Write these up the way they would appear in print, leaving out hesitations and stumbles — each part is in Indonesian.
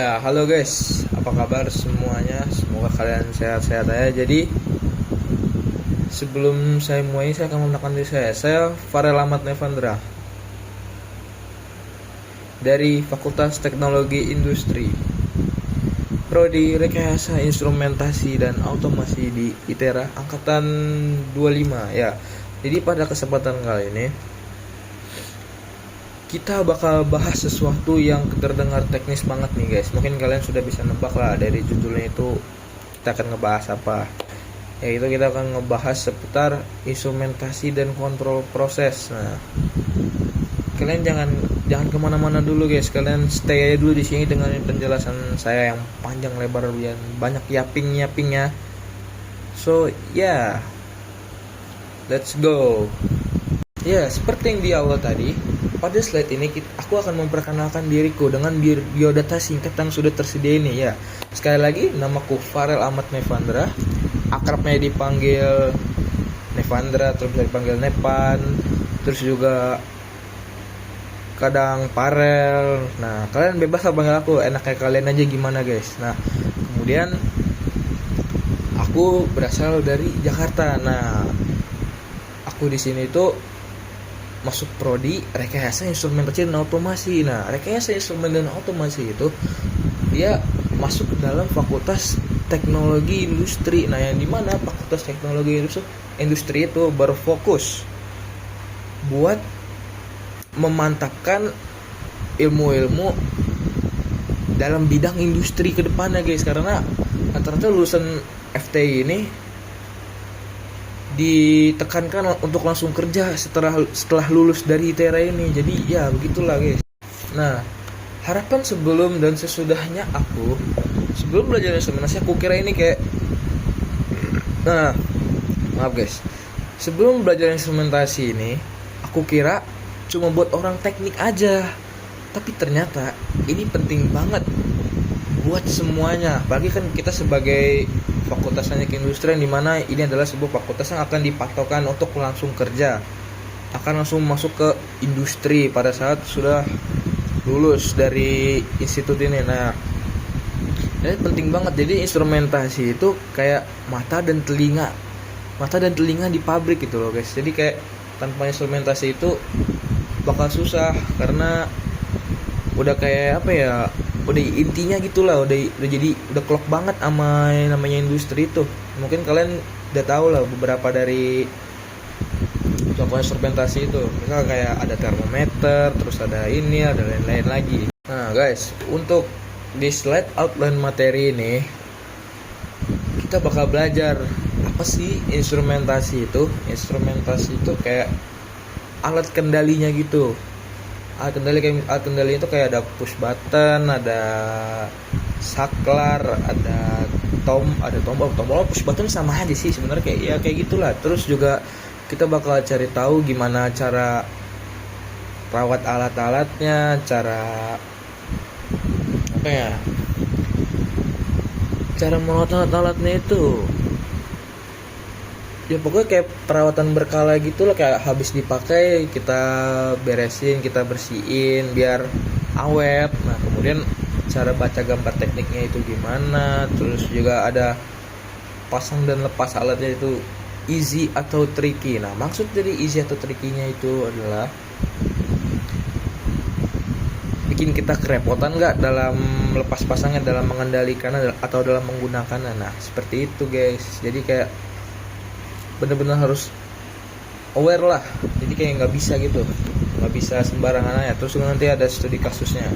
Ya, halo guys, apa kabar semuanya? Semoga kalian sehat-sehat aja. Jadi, sebelum saya mulai, saya akan mengenalkan diri saya. Saya Farel Ahmad Nevandra dari Fakultas Teknologi Industri, Prodi Rekayasa Instrumentasi dan Automasi di ITERA angkatan 25 ya. Jadi pada kesempatan kali ini kita bakal bahas sesuatu yang terdengar teknis banget nih guys. Mungkin kalian sudah bisa nebak lah dari judulnya itu kita akan ngebahas apa. Yaitu kita akan ngebahas seputar instrumentasi dan kontrol proses. Nah, kalian jangan kemana-mana dulu guys. Kalian stay aja dulu di sini dengan penjelasan saya yang panjang lebar dan banyak yapingnya. So yeah, let's go. Ya, seperti yang di awal tadi, pada slide ini aku akan memperkenalkan diriku dengan biodata singkat yang sudah tersedia ini ya. Sekali lagi, namaku Farel Ahmad Nevandra, akrabnya dipanggil Nevandra, terus bisa dipanggil Nepan, terus juga kadang Farel. Nah, kalian bebas lah panggil aku, enaknya kalian aja gimana guys. Nah, kemudian aku berasal dari Jakarta. Nah, aku di sini tuh masuk prodi rekayasa instrumentasi dan otomasi. Nah, rekayasa instrumen dan otomasi itu dia masuk ke dalam fakultas teknologi industri. Nah, yang dimana fakultas teknologi industri itu berfokus buat memantapkan ilmu-ilmu dalam bidang industri ke depannya guys. Karena rata-rata lulusan FTI ini ditekankan untuk langsung kerja setelah lulus dari ITERA ini. Jadi ya begitulah guys. Nah, harapan sebelum dan sesudahnya sebelum belajar instrumentasi aku kira ini kayak maaf guys, sebelum belajar instrumentasi ini aku kira cuma buat orang teknik aja, tapi ternyata ini penting banget buat semuanya. Apalagi kan kita sebagai fakultas teknik industri yang dimana ini adalah sebuah fakultas yang akan dipatokan untuk langsung kerja, akan langsung masuk ke industri pada saat sudah lulus dari institut ini. Nah, ini penting banget. Jadi instrumentasi itu kayak mata dan telinga di pabrik gitu loh guys. Jadi kayak tanpa instrumentasi itu bakal susah, karena udah kayak apa ya, udah intinya gitulah, udah klop banget sama namanya industri itu. Mungkin kalian udah tahu lah beberapa dari contoh instrumentasi itu. Misal kayak ada termometer, terus ada ini, ada lain-lain lagi. Nah guys, untuk di slide outline materi ini kita bakal belajar apa sih instrumentasi itu. Instrumentasi itu kayak alat kendalinya gitu. Alat kendali itu kayak ada push button, ada saklar, ada tombol push button sama aja sih sebenarnya, kayak gitulah. Terus juga kita bakal cari tahu gimana cara rawat alat-alatnya, cara merawat alat-alatnya itu. Ya pokoknya kayak perawatan berkala gitu lah, kayak habis dipakai kita beresin, kita bersihin biar awet. Nah, kemudian cara baca gambar tekniknya itu gimana, terus juga ada pasang dan lepas alatnya itu easy atau tricky. Nah, maksud dari easy atau tricky-nya itu adalah bikin kita kerepotan nggak dalam lepas pasangnya, dalam mengendalikan atau dalam menggunakannya. Nah, seperti itu guys. Jadi kayak benar-benar harus aware lah. Jadi kayak nggak bisa sembarangan aja. Terus nanti ada studi kasusnya.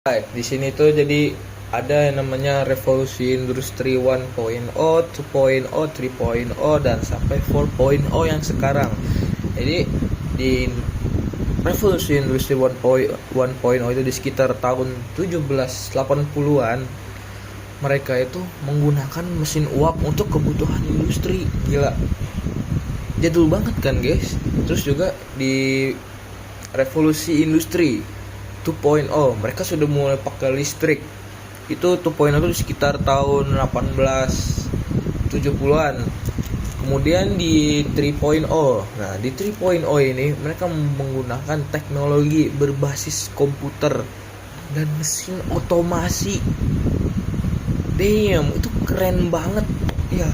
Di sini tuh jadi ada yang namanya revolusi industri 1.0, 2.0, 3.0 dan sampai 4.0 yang sekarang. Jadi di revolusi industri 1.0 itu di sekitar tahun 1780-an mereka itu menggunakan mesin uap untuk kebutuhan industri. Gila, jadul banget kan guys. Terus juga di revolusi industri 2.0 mereka sudah mulai pakai listrik. Itu 2.0 itu di sekitar tahun 1870-an. Kemudian di 3.0, nah di 3.0 ini mereka menggunakan teknologi berbasis komputer dan mesin otomasi. Damn, itu keren banget ya.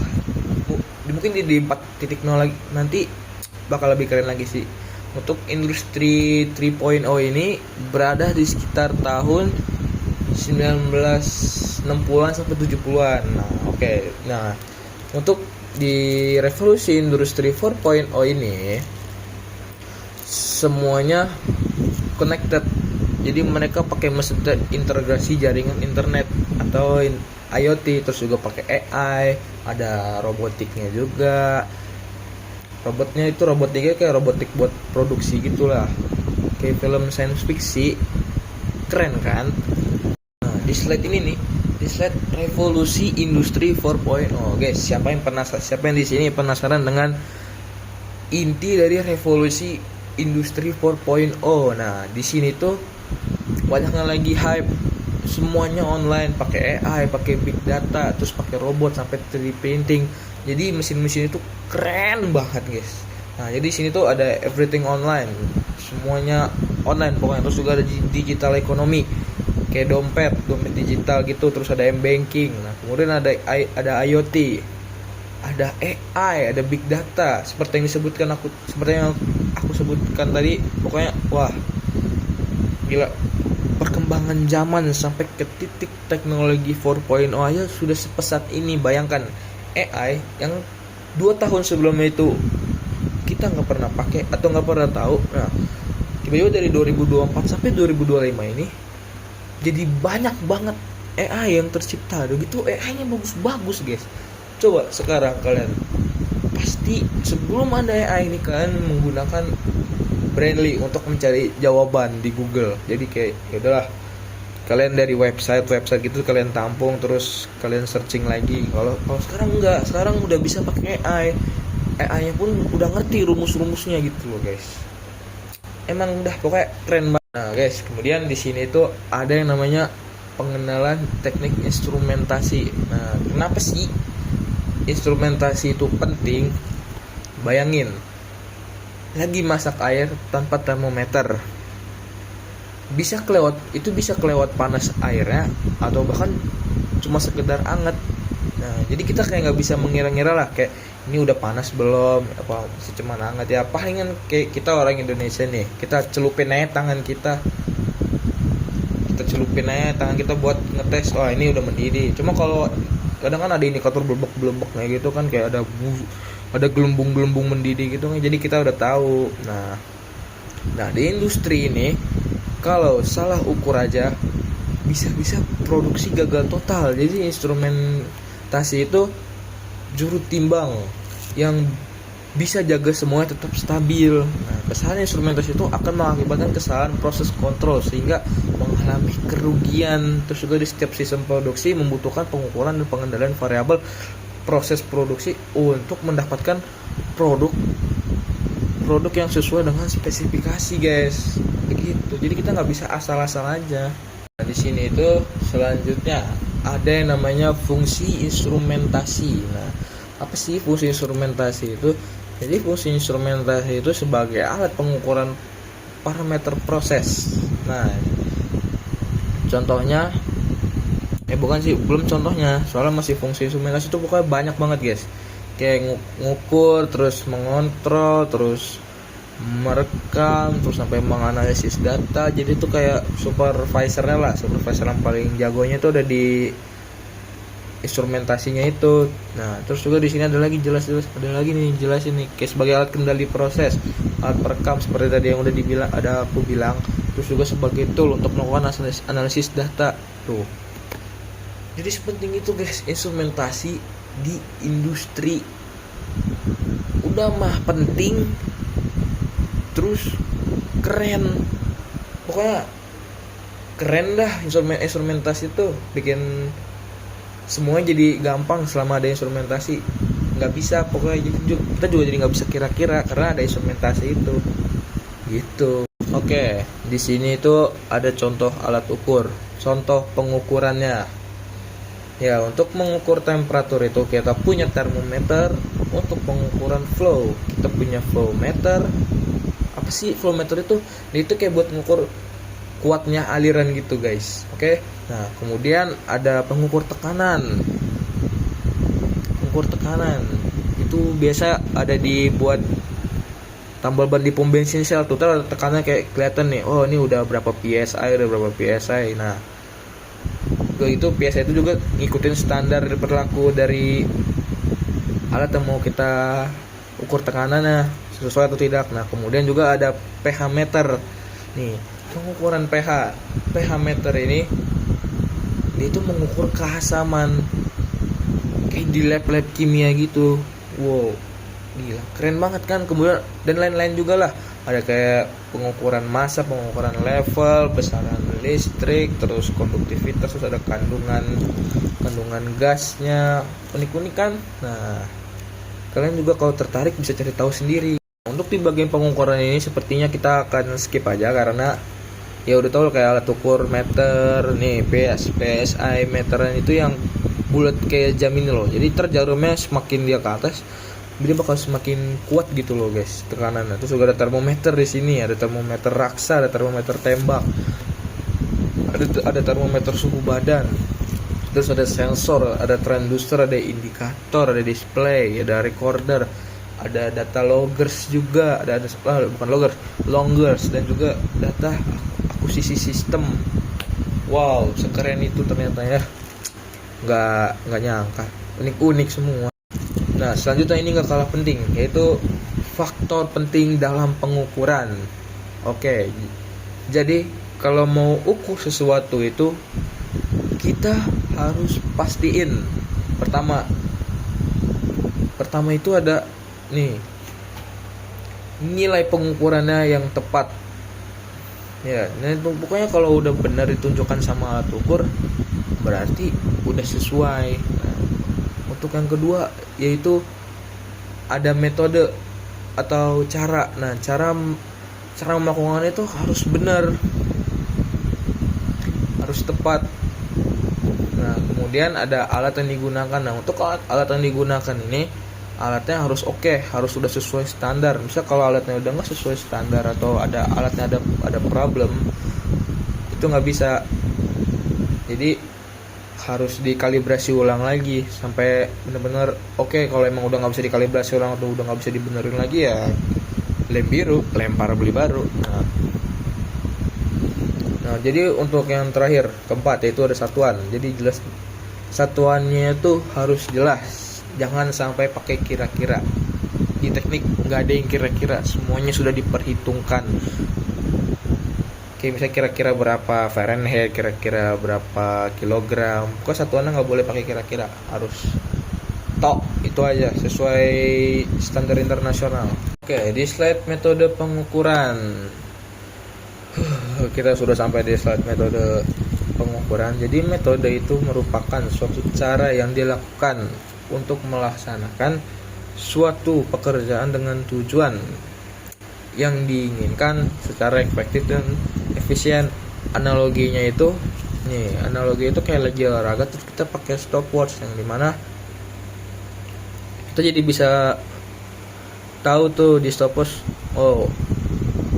Mungkin di 4.0 lagi nanti bakal lebih keren lagi sih. Untuk industri 3.0 ini berada di sekitar tahun 1960-an sampai 70-an. Nah, oke. Nah, untuk di revolusi industri 4.0 ini semuanya connected. Jadi mereka pakai mesin integrasi jaringan internet atau IoT, terus juga pakai AI, ada robotiknya juga. Robotnya itu robotiknya kayak robotik buat produksi gitulah, kayak film science fiction, keren kan. Nah, di slide ini nih, di slide revolusi industri 4.0, guys, siapa yang di sini penasaran dengan inti dari revolusi industri 4.0? Nah, di sini tuh banyak yang lagi hype, semuanya online, pakai AI, pakai big data, terus pakai robot sampai 3D printing. Jadi mesin-mesin itu keren banget, guys. Nah, jadi sini tuh ada everything online, semuanya online pokoknya. Terus juga ada digital ekonomi, kayak dompet digital gitu. Terus ada m-banking. Nah, kemudian ada IoT, ada AI, ada big data. Seperti yang aku sebutkan tadi. Pokoknya wah, gila. Perkembangan zaman sampai ke titik teknologi 4.0 aja sudah sepesat ini. Bayangkan AI yang 2 tahun sebelumnya itu kita nggak pernah pakai atau nggak pernah tahu. Nah, tiba-tiba dari 2024 sampai 2025 ini jadi banyak banget AI yang tercipta. Begitu AI-nya bagus-bagus, guys. Coba sekarang kalian pasti sebelum ada AI ini kalian menggunakan Brandly untuk mencari jawaban di Google. Jadi kayak ya udahlah, kalian dari website gitu kalian tampung, terus kalian searching lagi. Kalau sekarang enggak, sekarang udah bisa pakai AI-nya pun udah ngerti rumus-rumusnya gitu loh, guys. Emang udah pokoknya keren banget. Nah, guys, kemudian di sini tuh ada yang namanya pengenalan teknik instrumentasi. Nah, kenapa sih instrumentasi itu penting? Bayangin lagi masak air tanpa termometer, bisa kelewat panas airnya atau bahkan cuma sekedar anget. Nah, jadi kita kayak nggak bisa mengira-ngira lah, kayak ini udah panas belum, apa masih cuma anget ya. Palingan kayak kita orang Indonesia nih, kita celupin aja tangan kita buat ngetes, oh ini udah mendidih. Cuma kalau kadang kan ada indikator blebek kayak gitu kan, kayak ada gelembung mendidih gitu kan, jadi kita udah tahu. Nah di industri ini kalau salah ukur aja bisa produksi gagal total. Jadi instrumentasi itu juru timbang yang bisa jaga semuanya tetap stabil. Nah, kesalahan instrumentasi itu akan mengakibatkan kesalahan proses kontrol sehingga mengalami kerugian. Terus juga di setiap sistem produksi membutuhkan pengukuran dan pengendalian variabel proses produksi untuk mendapatkan produk yang sesuai dengan spesifikasi, guys. Begitu. Jadi kita nggak bisa asal-asal aja. Nah, di sini itu selanjutnya ada yang namanya fungsi instrumentasi. Nah, apa sih fungsi instrumentasi itu? Jadi fungsi instrumentasi itu sebagai alat pengukuran parameter proses. Nah, contohnya belum contohnya, soalnya masih fungsi instrumentasi itu pokoknya banyak banget, guys. Kayak ngukur, terus mengontrol, terus merekam, terus sampai menganalisis data. Jadi itu kayak supervisor yang paling jagonya itu ada di instrumentasinya itu. Nah, terus juga di sini ada lagi jelasin nih kayak sebagai alat kendali proses, alat perekam seperti tadi yang aku bilang, terus juga sebagai tool untuk melakukan analisis data tuh. Jadi sepenting itu, guys, instrumentasi di industri. Udah mah penting, terus keren. Pokoknya keren dah instrumentasi tuh, bikin semuanya jadi gampang selama ada instrumentasi. Nggak bisa pokoknya kita juga jadi nggak bisa kira-kira karena ada instrumentasi itu. Gitu. Oke, di sini itu ada contoh alat ukur, contoh pengukurannya. Ya, untuk mengukur temperatur itu kita punya termometer. Untuk pengukuran flow kita punya flow meter. Apa sih flow meter itu? Itu kayak buat mengukur kuatnya aliran gitu guys. Oke. Nah, kemudian ada pengukur tekanan. Pengukur tekanan itu biasa ada dibuat tambal ban di pom bensin Shell tuh, ada tekanannya kayak kelihatan nih. Oh, ini udah berapa PSI, udah berapa PSI. Nah, itu PSI itu juga ngikutin standar berlaku dari alat yang mau kita ukur tekanannya sesuai atau tidak. Nah, kemudian juga ada pH meter. Nih, pengukuran pH. pH meter ini dia itu mengukur keasaman kayak di lab-lab kimia gitu. Wow, gila, keren banget kan. Kemudian dan lain-lain juga lah. Ada kayak pengukuran massa, pengukuran level, besaran listrik, terus konduktivitas, terus ada kandungan gasnya, unik-unik kan. Nah, kalian juga kalau tertarik bisa cari tahu sendiri. Untuk di bagian pengukuran ini sepertinya kita akan skip aja karena ya udah tahu kayak alat ukur meter nih, PSI meteran itu yang bulat kayak jam ini loh. Jadi jarumnya semakin dia ke atas dia bakal semakin kuat gitu loh guys tekanannya. Terus juga ada termometer di sini, ada termometer raksa, ada termometer tembak, ada termometer suhu badan. Terus ada sensor, ada transducer, ada indikator, ada display, ada recorder, ada data loggers juga, ada bukan loggers dan juga data akuisisi sistem. Wow, sekeren itu ternyata ya. Nggak nyangka, unik semua. Nah, selanjutnya ini nggak kalah penting, yaitu faktor penting dalam pengukuran. Oke, jadi kalau mau ukur sesuatu itu kita harus pastiin pertama itu ada nih nilai pengukurannya yang tepat ya. Nah, itu pokoknya kalau udah benar ditunjukkan sama alat ukur berarti udah sesuai. Nah, untuk yang kedua yaitu ada metode atau cara. Nah, cara melakukannya itu harus benar, harus tepat. Nah, kemudian ada alat yang digunakan. Nah, untuk alat yang digunakan ini alatnya harus harus sudah sesuai standar. Misal kalau alatnya udah nggak sesuai standar atau ada alatnya ada problem, itu nggak bisa. Jadi harus dikalibrasi ulang lagi sampai benar-benar oke. Kalau emang udah nggak bisa dikalibrasi ulang atau udah nggak bisa dibenerin lagi ya lempar beli baru. Nah, jadi untuk yang terakhir keempat yaitu ada satuan. Jadi jelas satuannya itu harus jelas, jangan sampai pakai kira-kira. Di teknik nggak ada yang kira-kira, semuanya sudah diperhitungkan. Kayak misalnya kira-kira berapa Fahrenheit, kira-kira berapa kilogram. Kok satuannya nggak boleh pakai kira-kira, harus tok itu aja sesuai standar internasional. Oke, di slide metode pengukuran kita sudah sampai di slide metode pengukuran. Jadi metode itu merupakan suatu cara yang dilakukan untuk melaksanakan suatu pekerjaan dengan tujuan yang diinginkan secara efektif dan efisien. Analoginya itu kayak lagi olahraga terus kita pakai stopwatch yang dimana kita jadi bisa tahu tuh di stopwatch, oh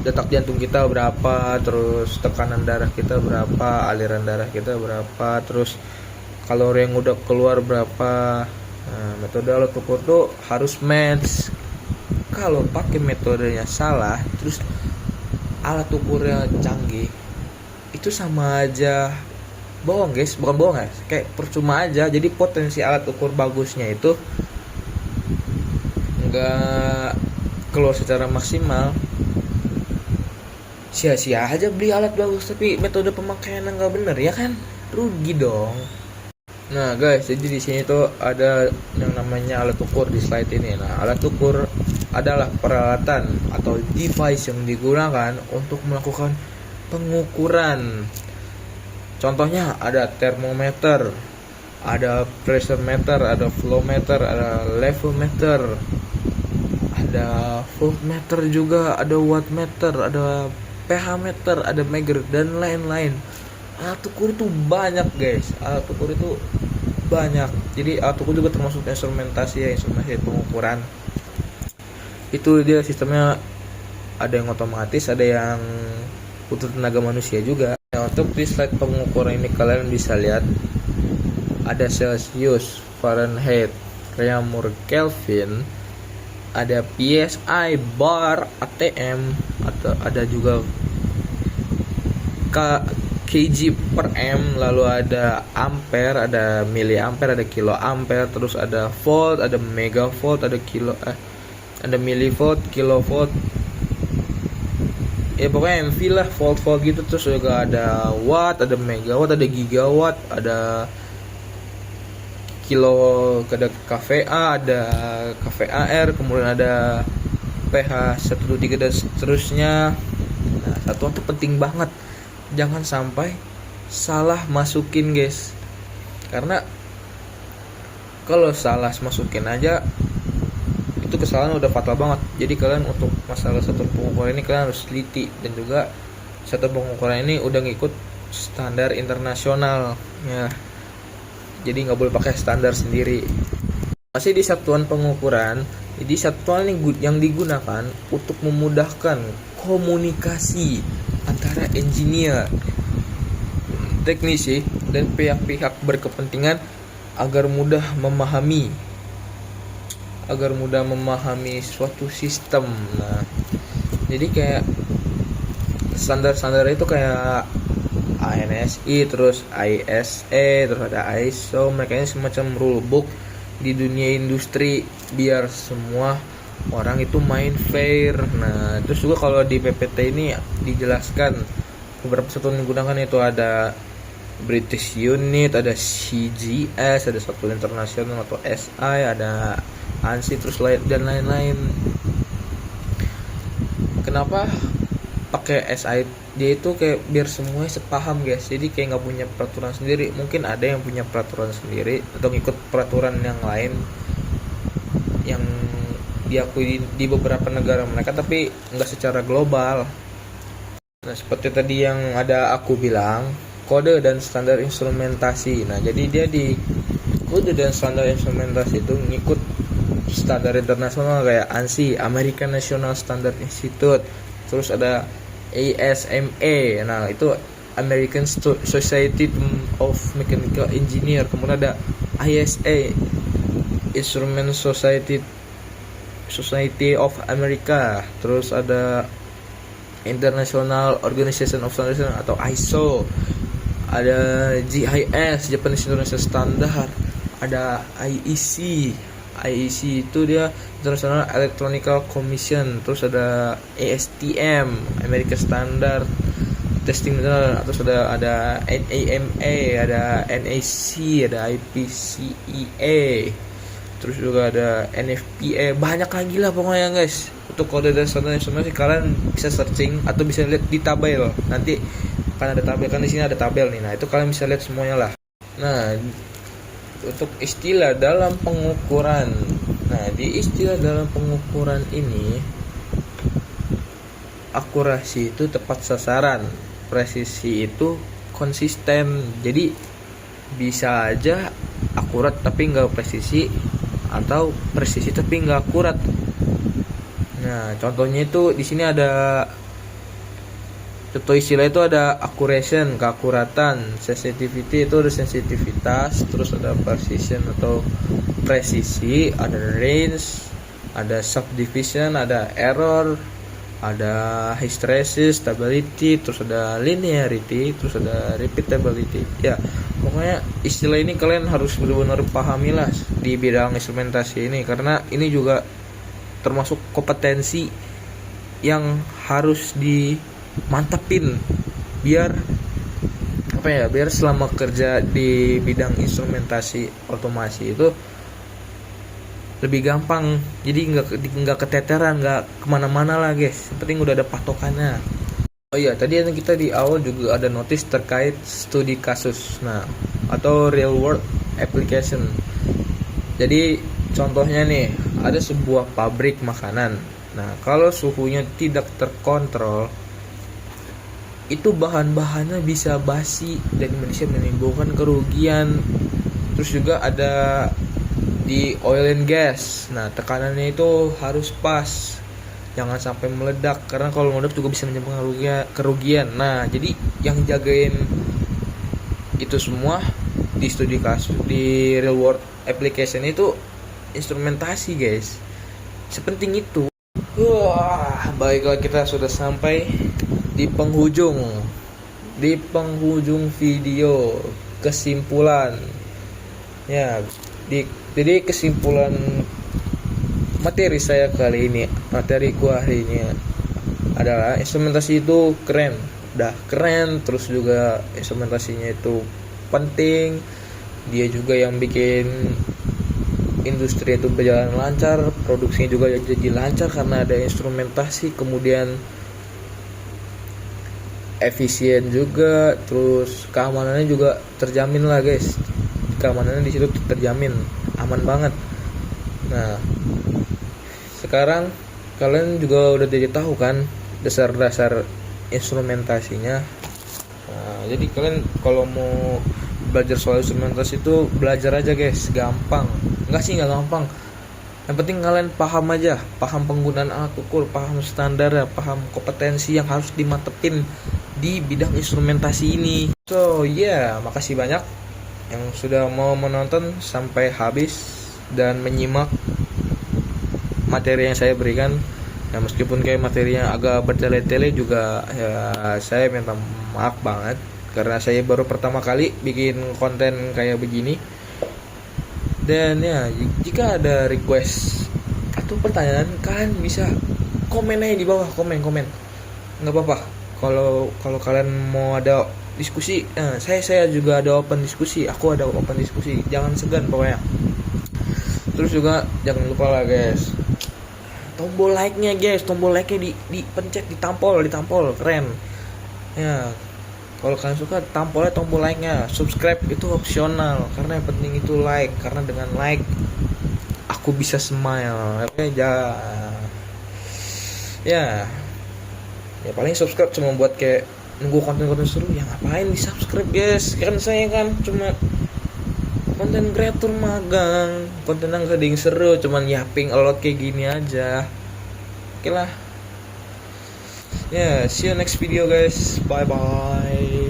detak jantung kita berapa, terus tekanan darah kita berapa, aliran darah kita berapa, terus kalori yang udah keluar berapa. Nah, metode alat ukur tuh harus match. Kalau pakai metodenya salah, terus alat ukurnya canggih, itu sama aja bohong guys, bukan bohong guys, kayak percuma aja. Jadi potensi alat ukur bagusnya itu nggak keluar secara maksimal. Sia-sia aja beli alat bagus tapi metode pemakaiannya nggak bener, ya kan, rugi dong. Nah guys, jadi di sini tuh ada yang namanya alat ukur di slide ini. Nah, alat ukur adalah peralatan atau device yang digunakan untuk melakukan pengukuran. Contohnya ada termometer, ada pressure meter, ada flow meter, ada level meter, ada voltmeter juga, ada wattmeter, ada pH meter, ada Megger dan lain-lain. Alat ukur itu banyak guys, alat ukur itu banyak. Jadi alat ukur juga termasuk instrumentasi pengukuran. Itu dia sistemnya, ada yang otomatis, ada yang butuh tenaga manusia juga. Nah, untuk di slide pengukuran ini kalian bisa lihat ada Celsius, Fahrenheit, Reaumur Kelvin, ada PSI, bar, ATM, atau ada juga kg per m, lalu ada ampere, ada miliampere, ada kiloampere, terus ada volt, ada megavolt, ada ada milivolt, kilovolt, ya pokoknya MV lah, volt gitu. Terus juga ada watt, ada megawatt, ada gigawatt, ada kilo, ada kVA, ada kVAR, kemudian ada pH 123 dan seterusnya. Nah, satuan itu penting banget, jangan sampai salah masukin guys, karena kalau salah masukin aja itu kesalahan udah fatal banget. Jadi kalian untuk masalah satuan pengukuran ini kalian harus teliti, dan juga satuan pengukuran ini udah ngikut standar internasional ya, jadi nggak boleh pakai standar sendiri. Masih di satuan pengukuran, jadi satuan yang digunakan untuk memudahkan komunikasi antara engineer, teknisi, dan pihak-pihak berkepentingan agar mudah memahami suatu sistem. Nah, jadi kayak standar-standar itu kayak ANSI, terus ISE, terus ada ISO. Mereka ini semacam rulebook di dunia industri biar semua orang itu main fair. Nah, terus juga kalau di PPT ini dijelaskan beberapa satuan yang digunakan, itu ada British Unit, ada CGS, ada satuan internasional atau SI, ada ANSI, terus dan lain-lain. Kenapa pakai SI? Dia itu kayak biar semuanya sepaham guys, jadi kayak nggak punya peraturan sendiri. Mungkin ada yang punya peraturan sendiri atau ngikut peraturan yang lain yang diakui di beberapa negara mereka, tapi nggak secara global. Nah, seperti tadi yang ada aku bilang, kode dan standar instrumentasi. Nah, jadi dia di kode dan standar instrumentasi itu ngikut standar internasional kayak ANSI, American National Standard Institute, terus ada ASME, nah itu American Society of Mechanical Engineer, kemudian ada ISA, Instrument Society of America, terus ada International Organization of Standards atau ISO, ada GIS, Japanese International Standard, ada IEC itu dia International Electronical Commission, terus ada ASTM, American Standard Testing Meter, terus ada NAMA, ada NAC, ada IPCEA, terus juga ada NFPA, banyak lagi lah pokoknya guys. Untuk kode dan standar instrumentasi kalian bisa searching atau bisa lihat di tabel. Nanti kan ada tabel, kan di sini ada tabel nih. Nah, itu kalian bisa lihat semuanya lah. Nah, untuk istilah dalam pengukuran. Nah, di istilah dalam pengukuran ini, akurasi itu tepat sasaran, presisi itu konsisten. Jadi bisa aja akurat tapi nggak presisi, atau presisi tapi nggak akurat. Nah, contohnya itu di sini ada contoh istilah itu ada accuracy, keakuratan, sensitivity itu ada sensitivitas, terus ada precision atau presisi, ada range, ada subdivision, ada error, ada hysteresis, stability, terus ada linearity, terus ada repeatability. Ya, pokoknya istilah ini kalian harus benar-benar pahami lah di bidang instrumentasi ini, karena ini juga termasuk kompetensi yang harus dimantapin biar biar selama kerja di bidang instrumentasi otomasi itu lebih gampang. Jadi nggak keteteran, nggak kemana-mana lah guys. Yang penting udah ada patokannya. Oh iya, tadi kita di awal juga ada notice terkait studi kasus, nah atau real world application. Jadi contohnya nih, ada sebuah pabrik makanan. Nah, kalau suhunya tidak terkontrol, itu bahan-bahannya bisa basi dan bisa menimbulkan kerugian. Terus juga ada di oil and gas. Nah, tekanannya itu harus pas. jangan sampai meledak, karena kalau meledak juga bisa menyebabkan kerugian. Nah, jadi yang jagain itu semua di studi kasus, di real world application itu instrumentasi guys, sepenting itu. Wah, baiklah, kita sudah sampai di penghujung video. Kesimpulan ya, jadi kesimpulan materi gua hari ini adalah instrumentasi itu keren, udah keren, terus juga instrumentasinya itu penting, dia juga yang bikin industri itu berjalan lancar, produksinya juga jadi lancar karena ada instrumentasi, kemudian efisien juga, terus keamanannya juga terjamin lah guys, keamanannya di situ terjamin, aman banget. Nah, sekarang kalian juga udah jadi tahu kan dasar-dasar instrumentasinya. Nah, jadi kalian kalau mau belajar soal instrumentasi itu belajar aja guys, gampang. Enggak gampang. Yang penting kalian paham aja, paham penggunaan alat ukur, paham standar, paham kompetensi yang harus dimantepin di bidang instrumentasi ini. So makasih banyak yang sudah mau menonton sampai habis dan menyimak materi yang saya berikan. Ya, meskipun kayak materinya agak bertele-tele juga ya, saya minta maaf banget karena saya baru pertama kali bikin konten kayak begini. Dan ya, jika ada request atau pertanyaan, kalian bisa komen aja di bawah, komen nggak apa-apa. Kalau kalian mau ada diskusi, saya juga ada open diskusi, aku ada open diskusi, jangan segan pokoknya. Terus juga jangan lupa lah guys, tombol like-nya guys, tombol like-nya dipencet, ditampol keren ya. Kalau kalian suka, tampolnya tombol like-nya. Subscribe itu opsional, karena yang penting itu like, karena dengan like aku bisa smile. Oke, ya paling subscribe cuma buat kayak nunggu konten-konten seru. Ya ngapain di subscribe guys, kan saya kan cuma konten kreator magang, konten yang gak ada yang seru, cuman yaping alot kayak gini aja. Oke lah. See you next video guys. Bye bye.